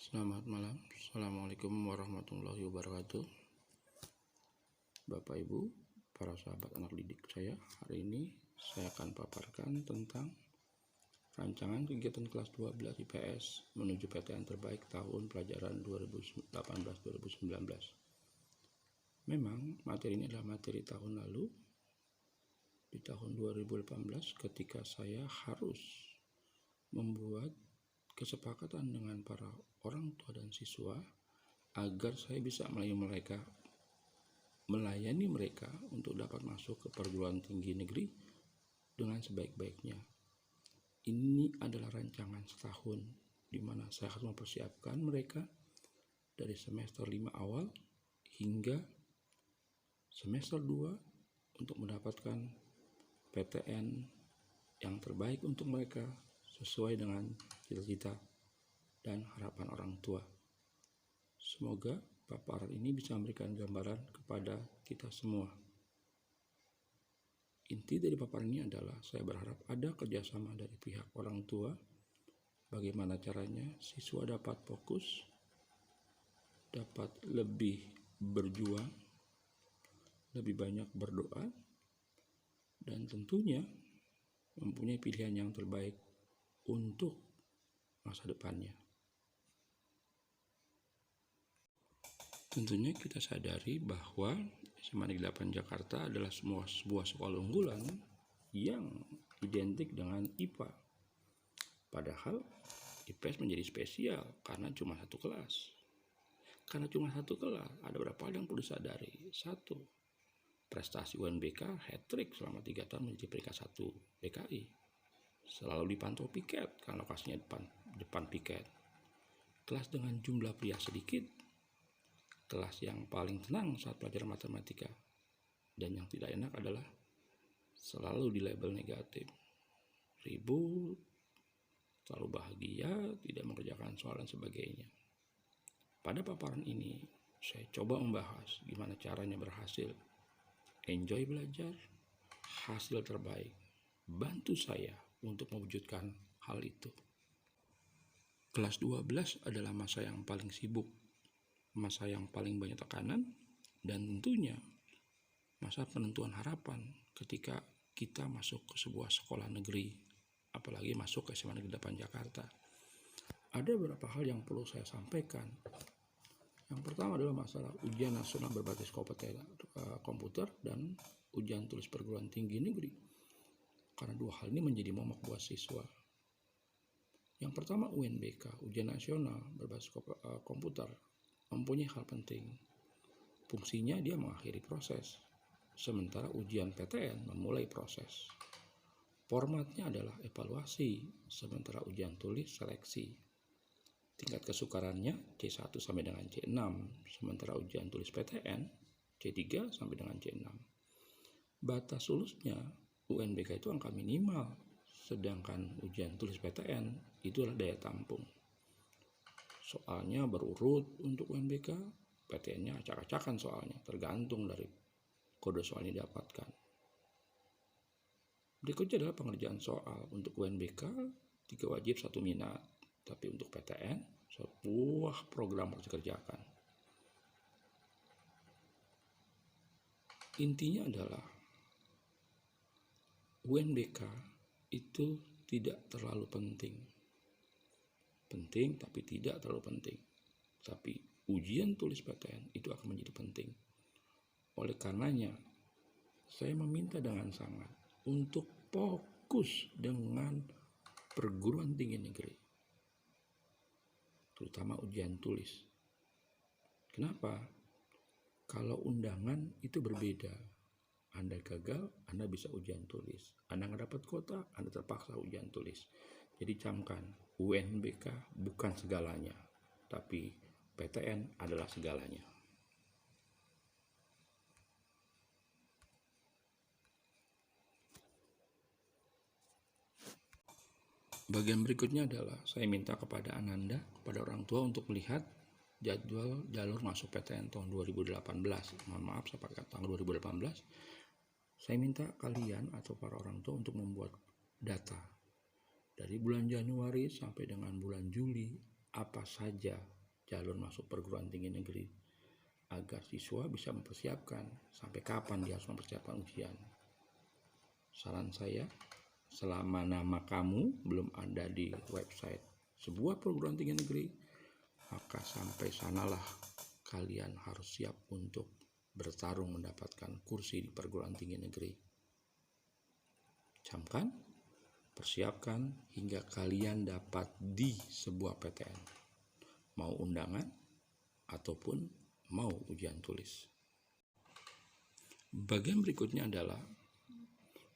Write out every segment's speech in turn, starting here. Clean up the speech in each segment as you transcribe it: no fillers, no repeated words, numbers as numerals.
Selamat malam. Assalamualaikum warahmatullahi wabarakatuh. Bapak Ibu, para sahabat anak didik saya, hari ini saya akan paparkan tentang rancangan kegiatan kelas 12 IPS menuju PTN terbaik tahun pelajaran 2018-2019. Memang materi ini adalah materi tahun lalu. Di tahun 2018 ketika saya harus membuat kesepakatan dengan para orang tua dan siswa agar saya bisa melayani mereka untuk dapat masuk ke perguruan tinggi negeri dengan sebaik-baiknya. Ini adalah rancangan setahun di mana saya harus mempersiapkan mereka dari semester 5 awal hingga semester 2 untuk mendapatkan PTN yang terbaik untuk mereka sesuai dengan cita-cita dan harapan orang tua. Semoga paparan ini bisa memberikan gambaran kepada kita semua. Inti dari paparan ini adalah saya berharap ada kerjasama dari pihak orang tua, bagaimana caranya siswa dapat fokus, dapat lebih berjuang, lebih banyak berdoa, dan tentunya mempunyai pilihan yang terbaik untuk masa depannya. Tentunya kita sadari bahwa SMA Negeri 8 Jakarta adalah sebuah sekolah unggulan yang identik dengan IPA. Padahal IPS menjadi spesial karena cuma satu kelas. Karena cuma satu kelas, ada beberapa hal yang perlu disadari. Satu, prestasi UNBK hat-trick selama 3 tahun menjadi peringkat 1 DKI. Selalu dipantau piket karena lokasinya depan piket. Kelas dengan jumlah pria sedikit, kelas yang paling tenang saat pelajaran matematika, dan yang tidak enak adalah selalu di label negatif, ribut, selalu bahagia, tidak mengerjakan soal dan sebagainya. Pada paparan ini saya coba membahas gimana caranya berhasil, enjoy belajar, hasil terbaik. Bantu saya untuk mewujudkan hal itu. Kelas 12 adalah masa yang paling sibuk, masa yang paling banyak tekanan, dan tentunya masa penentuan harapan ketika kita masuk ke sebuah sekolah negeri, apalagi masuk ke SMA Negeri 8 Jakarta. Ada beberapa hal yang perlu saya sampaikan. Yang pertama adalah masalah ujian nasional berbasis komputer dan ujian tulis perguruan tinggi negeri. Karena dua hal ini menjadi momok buat siswa. Yang pertama UNBK, ujian nasional berbasis komputer, mempunyai hal penting. Fungsinya dia mengakhiri proses, sementara ujian PTN memulai proses. Formatnya adalah evaluasi, sementara ujian tulis seleksi. Tingkat kesukarannya C1 sampai dengan C6, sementara ujian tulis PTN C3 sampai dengan C6. Batas lulusnya UNBK itu angka minimal, sedangkan ujian tulis PTN itu adalah daya tampung. Soalnya berurut untuk UNBK, PTN-nya acak-acakan soalnya, tergantung dari kode soal yang didapatkan. Berikutnya adalah pengerjaan soal. Untuk UNBK 3 wajib 1 minat, tapi untuk PTN sebuah program harus dikerjakan. Intinya adalah UNBK itu tidak terlalu penting. Penting tapi tidak terlalu penting. Tapi ujian tulis PTN itu akan menjadi penting. Oleh karenanya, saya meminta dengan sangat untuk fokus dengan perguruan tinggi negeri, terutama ujian tulis. Kenapa? Kalau undangan itu berbeda. Anda gagal, Anda bisa ujian tulis. Anda nggak dapat kuota, Anda terpaksa ujian tulis. Jadi camkan, UNBK bukan segalanya, tapi PTN adalah segalanya. Bagian berikutnya adalah saya minta kepada Ananda, kepada orang tua untuk melihat jadwal jalur masuk PTN tahun 2018. Mohon maaf saya pakai tanggal 2018. Saya minta kalian atau para orang tua untuk membuat data dari bulan Januari sampai dengan bulan Juli, apa saja jalur masuk perguruan tinggi negeri agar siswa bisa mempersiapkan sampai kapan dia harus mempersiapkan ujian. Saran saya, selama nama kamu belum ada di website sebuah perguruan tinggi negeri, maka sampai sanalah kalian harus siap untuk bertarung mendapatkan kursi di perguruan tinggi negeri. Camkan, persiapkan hingga kalian dapat di sebuah PTN, mau undangan ataupun mau ujian tulis. Bagian berikutnya adalah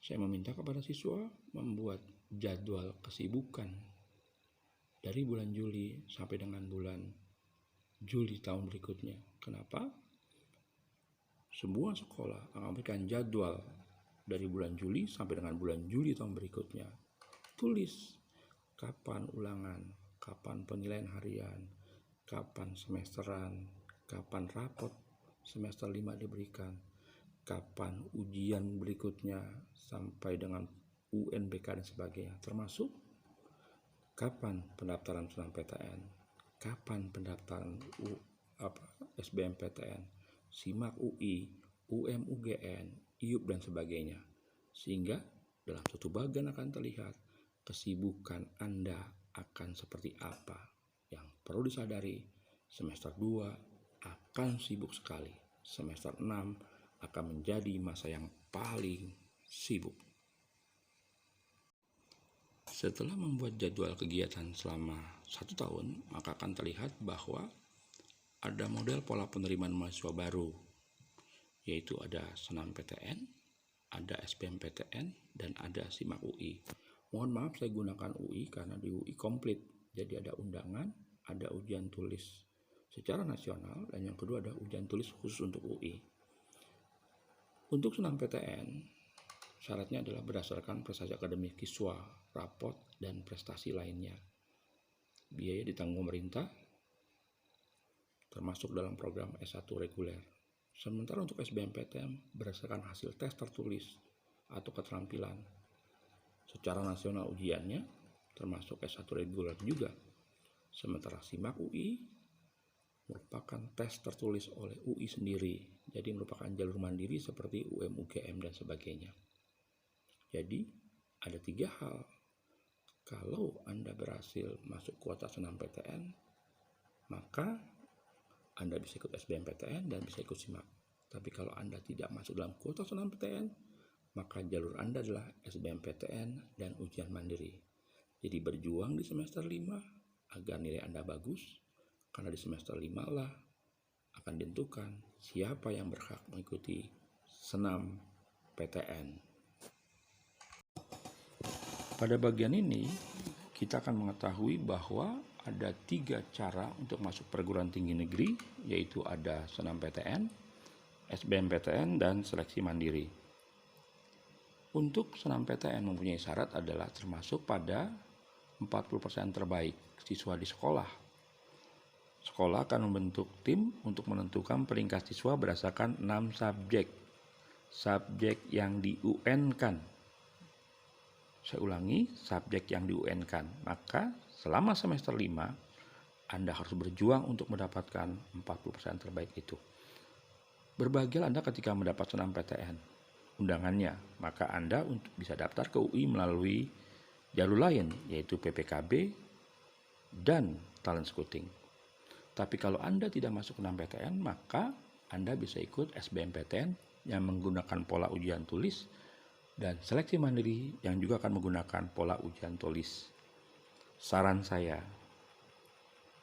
saya meminta kepada siswa membuat jadwal kesibukan dari bulan Juli sampai dengan bulan Juli tahun berikutnya. Kenapa? Sebuah sekolah akan memberikan jadwal dari bulan Juli sampai dengan bulan Juli tahun berikutnya. Tulis kapan ulangan, kapan penilaian harian, kapan semesteran, kapan rapot semester 5 diberikan, kapan ujian berikutnya sampai dengan UNBK dan sebagainya, termasuk kapan pendaftaran SNMPTN, kapan pendaftaran SBMPTN, SIMAK UI, UMUGN, IUP dan sebagainya. Sehingga dalam satu bagian akan terlihat kesibukan Anda akan seperti apa. Yang perlu disadari, semester 2 akan sibuk sekali. Semester 6 akan menjadi masa yang paling sibuk. Setelah membuat jadwal kegiatan selama 1 tahun, maka akan terlihat bahwa ada model pola penerimaan mahasiswa baru, yaitu ada SNMPTN, ada SBMPTN, dan ada SIMAK UI. Mohon maaf saya gunakan UI karena di UI komplit, jadi ada undangan, ada ujian tulis secara nasional, dan yang kedua ada ujian tulis khusus untuk UI. Untuk SNMPTN, syaratnya adalah berdasarkan prestasi akademik siswa, rapot, dan prestasi lainnya. Biaya ditanggung pemerintah, termasuk dalam program S1 reguler. Sementara untuk SBMPTN berdasarkan hasil tes tertulis atau keterampilan. Secara nasional ujiannya, termasuk S1 reguler juga. Sementara SIMAK UI merupakan tes tertulis oleh UI sendiri, jadi merupakan jalur mandiri seperti UMUGM dan sebagainya. Jadi ada 3 hal. Kalau Anda berhasil masuk kuota SNMPTN, maka Anda bisa ikut SBMPTN dan bisa ikut SIMAK. Tapi kalau Anda tidak masuk dalam kuota SNMPTN, maka jalur Anda adalah SBMPTN dan ujian mandiri. Jadi berjuang di semester 5 agar nilai Anda bagus, karena di semester 5 lah akan ditentukan siapa yang berhak mengikuti SNMPTN. Pada bagian ini kita akan mengetahui bahwa ada 3 cara untuk masuk perguruan tinggi negeri, yaitu ada SNMPTN, SBMPTN, dan seleksi mandiri. Untuk SNMPTN mempunyai syarat adalah termasuk pada 40% terbaik siswa di sekolah. Sekolah akan membentuk tim untuk menentukan peringkat siswa berdasarkan 6 subjek yang di-UN-kan. Saya ulangi, subjek yang di-UN-kan. Maka selama semester 5, Anda harus berjuang untuk mendapatkan 40% terbaik itu. Berbahagialah Anda ketika mendapat SNMPTN undangannya, maka Anda bisa daftar ke UI melalui jalur lain, yaitu PPKB dan talent scouting. Tapi kalau Anda tidak masuk SNMPTN, maka Anda bisa ikut SBMPTN yang menggunakan pola ujian tulis dan seleksi mandiri yang juga akan menggunakan pola ujian tulis. Saran saya,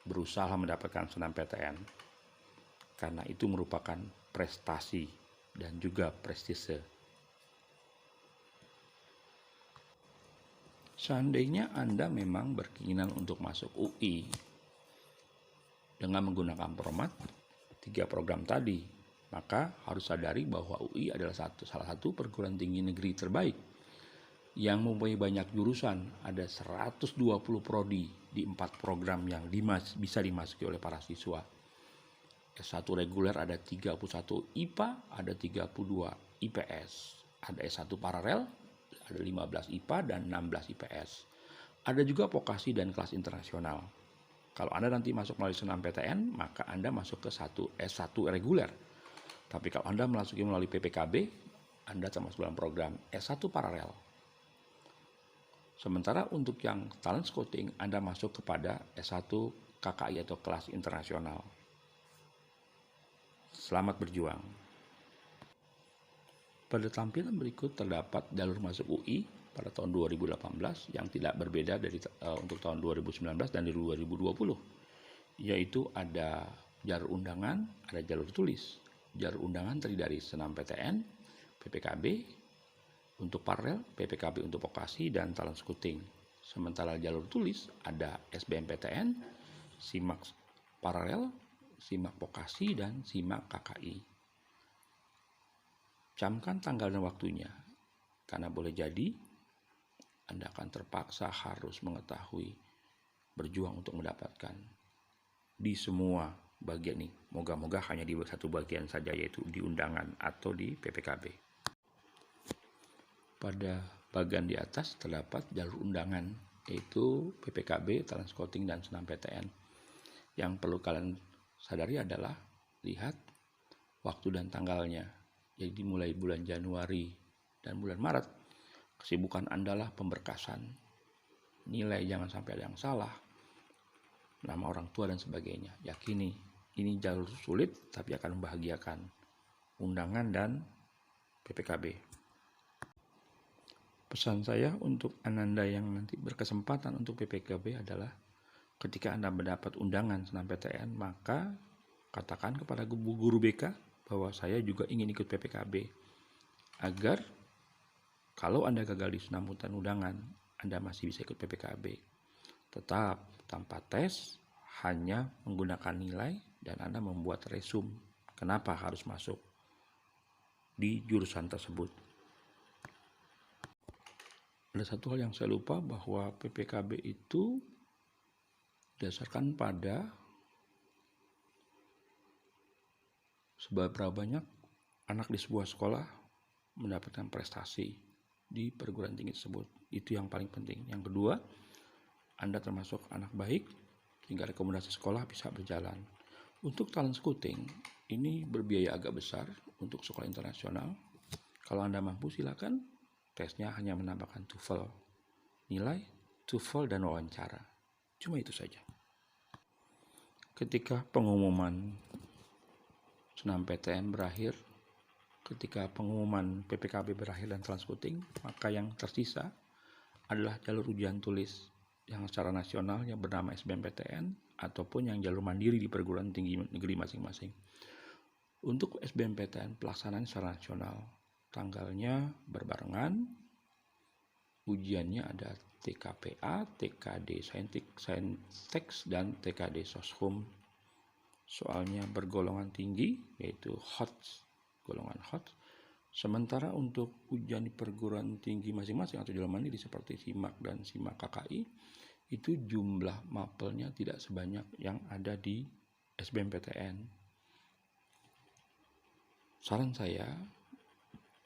berusaha mendapatkan SNMPTN karena itu merupakan prestasi dan juga prestise. Seandainya Anda memang berkeinginan untuk masuk UI dengan menggunakan format 3 program tadi, maka harus sadari bahwa UI adalah salah satu perguruan tinggi negeri terbaik yang mempunyai banyak jurusan. Ada 120 prodi di 4 program yang bisa dimasuki oleh para siswa. S1 reguler ada 31 IPA, ada 32 IPS. Ada S1 paralel, ada 15 IPA dan 16 IPS. Ada juga vokasi dan kelas internasional. Kalau Anda nanti masuk melalui SNMPTN, maka Anda masuk ke S1 reguler. Tapi kalau Anda masuki melalui PPKB, Anda termasuk dalam program S1 paralel. Sementara untuk yang talent scouting, Anda masuk kepada S1 KKI atau kelas internasional. Selamat berjuang. Pada tampilan berikut terdapat jalur masuk UI pada tahun 2018 yang tidak berbeda dari untuk tahun 2019 dan 2020, yaitu ada jalur undangan, ada jalur tulis. Jalur undangan terdiri dari SNMPTN, PPKB untuk paralel, PPKB untuk vokasi, dan talent scouting. Sementara jalur tulis ada SBMPTN, SIMAK paralel, SIMAK vokasi, dan SIMAK KKI. Camkan tanggal dan waktunya, karena boleh jadi Anda akan terpaksa harus mengetahui berjuang untuk mendapatkan di semua bagian nih. Moga-moga hanya di satu bagian saja, yaitu di undangan atau di PPKB. Pada bagian di atas terdapat jalur undangan, yaitu PPKB, talent scouting, dan SNMPTN. Yang perlu kalian sadari adalah lihat waktu dan tanggalnya. Jadi mulai bulan Januari dan bulan Maret, kesibukan Anda lah pemberkasan. Nilai jangan sampai ada yang salah, nama orang tua dan sebagainya. Yakini, ini jalur sulit tapi akan membahagiakan. Undangan dan PPKB. Pesan saya untuk Ananda yang nanti berkesempatan untuk PPKB adalah ketika Anda mendapat undangan SNMPTN, maka katakan kepada guru BK bahwa saya juga ingin ikut PPKB, agar kalau Anda gagal di sambutan undangan, Anda masih bisa ikut PPKB. Tetap tanpa tes, hanya menggunakan nilai, dan Anda membuat resume kenapa harus masuk di jurusan tersebut. Ada satu hal yang saya lupa, bahwa PPKB itu didasarkan pada seberapa banyak anak di sebuah sekolah mendapatkan prestasi di perguruan tinggi tersebut. Itu yang paling penting. Yang kedua, Anda termasuk anak baik sehingga rekomendasi sekolah bisa berjalan. Untuk talent scouting, ini berbiaya agak besar untuk sekolah internasional. Kalau Anda mampu, silakan. Tesnya hanya menambahkan TOEFL, nilai, TOEFL, dan wawancara. Cuma itu saja. Ketika pengumuman SNMPTN berakhir, ketika pengumuman PPKB berakhir dan talent scouting, maka yang tersisa adalah jalur ujian tulis yang secara nasional yang bernama SBMPTN ataupun yang jalur mandiri di perguruan tinggi negeri masing-masing. Untuk SBMPTN pelaksanaan secara nasional, tanggalnya berbarengan, ujiannya ada TKPA, TKD Saintek, dan TKD Soshum. Soalnya bergolongan tinggi, yaitu golongan hot. Sementara untuk ujian di perguruan tinggi masing-masing atau jalur mandiri seperti SIMAK dan SIMAK KKI, itu jumlah mapelnya tidak sebanyak yang ada di SBMPTN. Saran saya,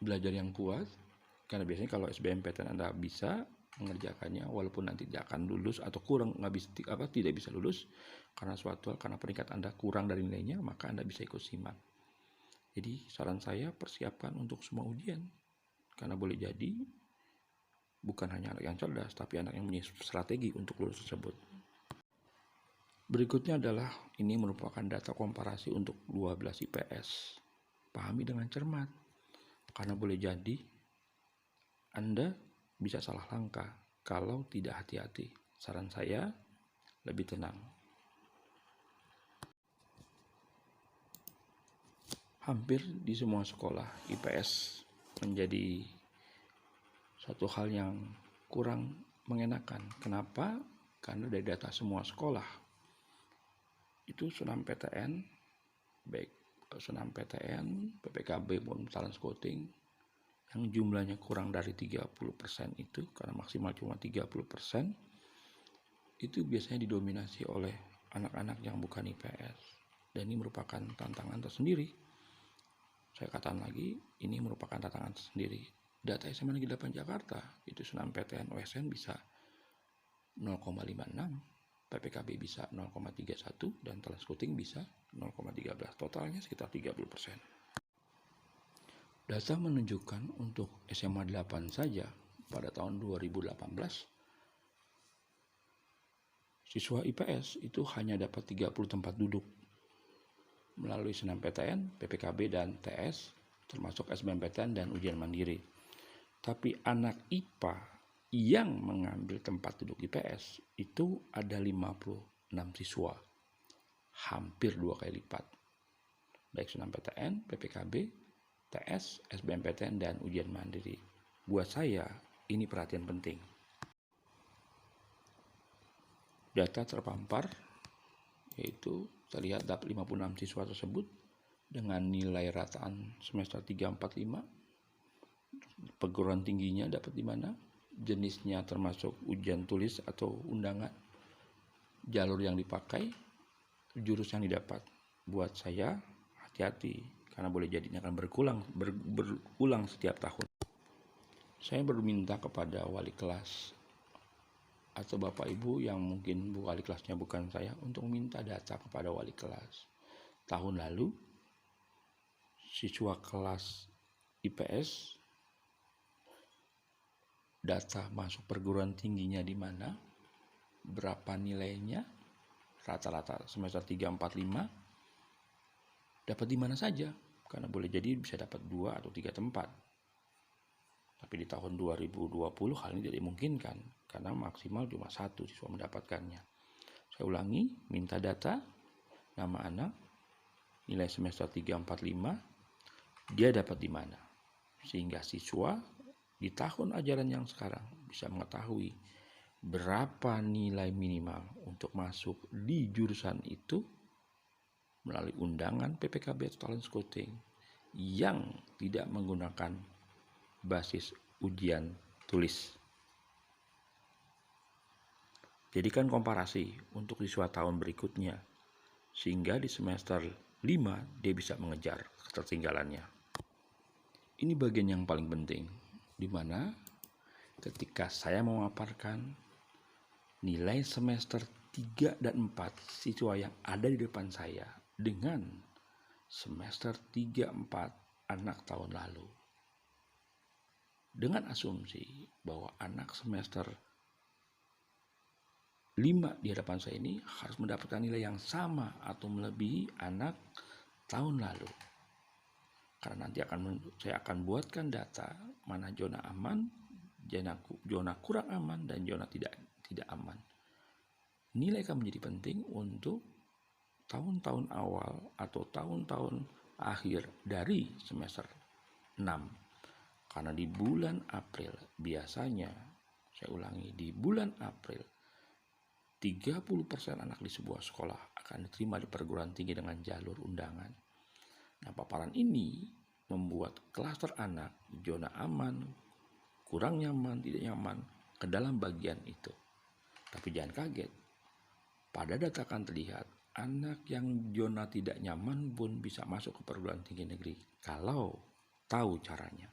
belajar yang kuat, karena biasanya kalau SBMPTN Anda bisa mengerjakannya, walaupun nanti tidak akan lulus atau tidak bisa lulus karena karena peringkat Anda kurang dari nilainya, maka Anda bisa ikut SIMAK. Jadi saran saya, persiapkan untuk semua ujian, karena boleh jadi bukan hanya anak yang cerdas, tapi anak yang punya strategi untuk lulus tersebut. Berikutnya adalah, ini merupakan data komparasi untuk 12 IPS. Pahami dengan cermat, karena boleh jadi Anda bisa salah langkah kalau tidak hati-hati. Saran saya, lebih tenang. Hampir di semua sekolah, IPS menjadi satu hal yang kurang mengenakan. Kenapa? Karena dari data semua sekolah, itu SNMPTN, baik SNMPTN, PPKB maupun talent scouting, yang jumlahnya kurang dari 30% itu, karena maksimal cuma 30%, itu biasanya didominasi oleh anak-anak yang bukan IPS. Dan ini merupakan tantangan tersendiri. Saya katakan lagi, ini merupakan tantangan tersendiri. Data SMA Negeri 8 Jakarta, itu SNMPTN OSN bisa 0,56 PPKB bisa 0,31 dan telescouting bisa 0,13. Totalnya sekitar 30%. Data menunjukkan untuk SMA 8 saja pada tahun 2018 siswa IPS itu hanya dapat 30 tempat duduk melalui SNMPTN, PPKB, dan TS, termasuk SBMPTN dan ujian mandiri. Tapi anak IPA yang mengambil tempat duduk IPS itu ada 56 siswa, hampir 2 kali lipat. Baik SNMPTN, PPKB, TS, SBMPTN, dan ujian mandiri. Buat saya, ini perhatian penting. Data terpampar, yaitu terlihat dapat 56 siswa tersebut dengan nilai rataan semester 3, 4, 5. Perguruan tingginya dapat di mana, jenisnya termasuk ujian tulis atau undangan, jalur yang dipakai, jurusan yang didapat. Buat saya, hati-hati, karena boleh jadi ini akan berulang setiap tahun. Saya berminta kepada wali kelas atau bapak ibu yang mungkin wali kelasnya bukan saya untuk minta data kepada wali kelas. Tahun lalu, siswa kelas IPS data masuk perguruan tingginya di mana, berapa nilainya, rata-rata semester 3, 4, 5, dapat di mana saja, karena boleh jadi bisa dapat 2 atau 3 tempat. Tapi di tahun 2020 hal ini tidak dimungkinkan, karena maksimal cuma 1 siswa mendapatkannya. Saya ulangi, minta data, nama anak, nilai semester 3, 4, 5, dia dapat di mana. Sehingga siswa di tahun ajaran yang sekarang bisa mengetahui berapa nilai minimal untuk masuk di jurusan itu melalui undangan PPKB atau talent scouting yang tidak menggunakan basis ujian tulis. Jadikan komparasi untuk siswa tahun berikutnya, sehingga di semester 5 dia bisa mengejar ketertinggalannya. Ini bagian yang paling penting, di mana ketika saya memaparkan nilai semester 3 dan 4 siswa yang ada di depan saya dengan semester 3, 4 anak tahun lalu, dengan asumsi bahwa anak semester 5 di hadapan saya ini harus mendapatkan nilai yang sama atau melebihi anak tahun lalu. Karena nanti saya akan buatkan data mana zona aman, zona kurang aman, dan zona tidak aman. Nilai akan menjadi penting untuk tahun-tahun awal atau tahun-tahun akhir dari semester 6. Karena di bulan April biasanya, saya ulangi, di bulan April 30% anak di sebuah sekolah akan diterima di perguruan tinggi dengan jalur undangan. Nah, paparan ini membuat klaster anak, zona aman, kurang nyaman, tidak nyaman, ke dalam bagian itu. Tapi jangan kaget, pada data akan terlihat anak yang zona tidak nyaman pun bisa masuk ke perguruan tinggi negeri kalau tahu caranya.